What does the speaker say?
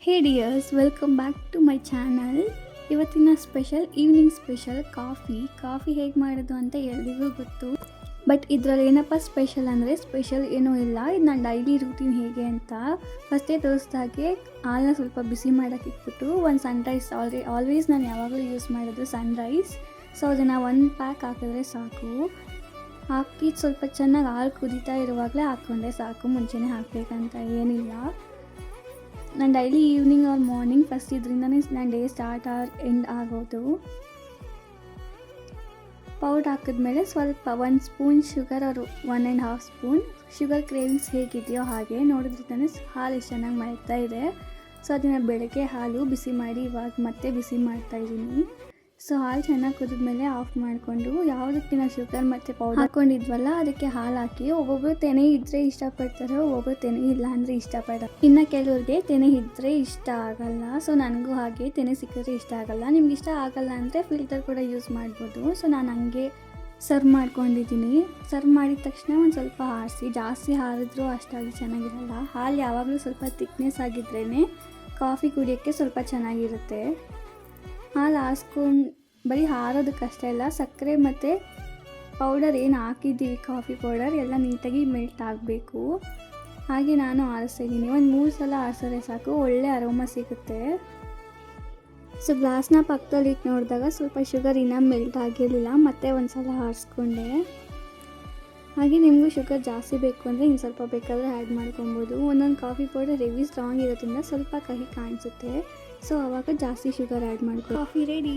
Hey dears, welcome back to my channel. ಇವತ್ತಿನ special evening special coffee ಹೇಗೆ ಮಾಡೋದು ಅಂತ ಎಲ್ರಿಗೂ ಗೊತ್ತು. ಬಟ್ ಇದರಲ್ಲಿ ಏನಪ್ಪ ಸ್ಪೆಷಲ್ ಅಂದರೆ ಸ್ಪೆಷಲ್ ಏನೂ ಇಲ್ಲ. ಇದು ನನ್ನ ಡೈಲಿ ರೂಟೀನ್ ಹೇಗೆ ಅಂತ ಫಸ್ಟೇ ತೋರಿಸ್ದಾಗೆ ಹಾಲನ್ನ ಸ್ವಲ್ಪ ಬಿಸಿ ಮಾಡೋಕ್ಕೆ ಇಟ್ಬಿಟ್ಟು ಒಂದು ಸನ್ರೈಸ್ ಆಲ್ವೇಸ್ ನಾನು ಯಾವಾಗಲೂ ಯೂಸ್ ಮಾಡೋದು ಸನ್ರೈಸ್. ಸೊ ಅದನ್ನು 1 ಪ್ಯಾಕ್ ಹಾಕಿದ್ರೆ ಸಾಕು. ಹಾಕಿ ಸ್ವಲ್ಪ ಚೆನ್ನಾಗಿ ಹಾಲು ಕುದೀತಾ ಇರುವಾಗಲೇ ಹಾಕ್ಕೊಂಡ್ರೆ ಸಾಕು, ಮುಂಚೆನೇ ಹಾಕಬೇಕಂತ ಏನಿಲ್ಲ. ನಾನು daily evening or morning first ಇದರಿಂದನೇ ನನ್ನ ಡೇ ಸ್ಟಾರ್ಟ್ ಆರ್ ಎಂಡ್ ಆಗೋದು. ಪೌಡ್ರ್ ಹಾಕಿದ್ಮೇಲೆ ಸ್ವಲ್ಪ 1 spoon sugar or 1.5 spoon sugar cravings ಹೇಗಿದೆಯೋ ಹಾಗೆ. ನೋಡಿದ್ರೆ ತಾನೇ ಹಾಲು ಎಷ್ಟು ಚೆನ್ನಾಗಿ ಮಾಡ್ತಾ ಇದೆ. ಸೊ ಅದನ್ನು ಬೆಳಗ್ಗೆ ಹಾಲು ಬಿಸಿ ಮಾಡಿ ಇವಾಗ ಮತ್ತೆ ಬಿಸಿ ಮಾಡ್ತಾಯಿದ್ದೀನಿ. ಸೊ ಹಾಲು ಚೆನ್ನಾಗಿ ಕುದಿದ್ಮೇಲೆ ಆಫ್ ಮಾಡಿಕೊಂಡು ಯಾವುದಕ್ಕೆ ನಾವು ಶುಗರ್ ಮತ್ತು ಪೌಡರ್ ಹಾಕ್ಕೊಂಡಿದ್ವಲ್ಲ ಅದಕ್ಕೆ ಹಾಲು ಹಾಕಿ. ಒಬ್ಬೊಬ್ಬರು ತೆನೆ ಇದ್ದರೆ ಇಷ್ಟಪಡ್ತಾರೆ, ಒಬ್ಬೊಬ್ಬರು ತೆನೆ ಇಲ್ಲ ಅಂದರೆ ಇಷ್ಟಪಡೋದು. ಇನ್ನು ಕೆಲವ್ರಿಗೆ ತೆನೆ ಇದ್ದರೆ ಇಷ್ಟ ಆಗಲ್ಲ. ಸೊ ನನಗೂ ಹಾಗೆ ತೆನೆ ಸಿಕ್ಕಿದ್ರೆ ಇಷ್ಟ ಆಗಲ್ಲ. ನಿಮ್ಗೆ ಇಷ್ಟ ಆಗಲ್ಲ ಅಂದರೆ ಫಿಲ್ಟರ್ ಕೂಡ ಯೂಸ್ ಮಾಡ್ಬೋದು. ಸೊ ನಾನು ಹಂಗೆ ಸರ್ವ್ ಮಾಡ್ಕೊಂಡಿದ್ದೀನಿ. ಸರ್ವ್ ಮಾಡಿದ ತಕ್ಷಣ ಒಂದು ಸ್ವಲ್ಪ ಆರಿಸಿ, ಜಾಸ್ತಿ ಆರಿದ್ರೂ ಅಷ್ಟಾಗಿ ಚೆನ್ನಾಗಿರಲ್ಲ. ಹಾಲು ಯಾವಾಗಲೂ ಸ್ವಲ್ಪ ಥಿಕ್ನೆಸ್ ಆಗಿದ್ರೇ ಕಾಫಿ ಕುಡಿಯೋಕ್ಕೆ ಸ್ವಲ್ಪ ಚೆನ್ನಾಗಿರುತ್ತೆ. ಹಾಲು ಆರಿಸ್ಕೊಂಡು ಬರೀ ಹಾರೋದಕ್ಕಷ್ಟೇ ಇಲ್ಲ, ಸಕ್ಕರೆ ಮತ್ತು ಪೌಡರ್ ಏನು ಹಾಕಿದ್ದೀವಿ ಕಾಫಿ ಪೌಡರ್ ಎಲ್ಲ ನೀಟಾಗಿ ಮೆಲ್ಟ್ ಆಗಬೇಕು. ಹಾಗೆ ನಾನು ಆರಿಸ್ತಾಯಿದ್ದೀನಿ. ಒಂದು 3 ಸಲ ಆರಿಸಿದ್ರೆ ಸಾಕು, ಒಳ್ಳೆ ಅರೋಮ ಸಿಗುತ್ತೆ. ಸೊ ಗ್ಲಾಸ್ನ ಪಕ್ಕದಲ್ಲಿ ಇಟ್ಟು ನೋಡಿದಾಗ ಸ್ವಲ್ಪ ಶುಗರ್ ಇನ್ನೂ ಮೆಲ್ಟ್ ಆಗಿರಲಿಲ್ಲ, ಮತ್ತೆ ಒಂದು ಸಲ ಆರಿಸ್ಕೊಂಡೆ. ಹಾಗೆ ನಿಮಗೂ ಶುಗರ್ ಜಾಸ್ತಿ ಬೇಕು ಅಂದರೆ ಇನ್ನು ಸ್ವಲ್ಪ ಬೇಕಾದರೆ ಆ್ಯಡ್ ಮಾಡ್ಕೊಬೋದು. ಒಂದೊಂದು ಕಾಫಿ ಪೌಡರ್ ಹೆವಿ ಸ್ಟ್ರಾಂಗ್ ಇರೋದ್ರಿಂದ ಸ್ವಲ್ಪ ಕಹಿ ಕಾಣಿಸುತ್ತೆ. ಸೊ ಆವಾಗ ಜಾಸ್ತಿ ಶುಗರ್ ಆ್ಯಡ್ ಮಾಡ್ಕೊ. Coffee ready.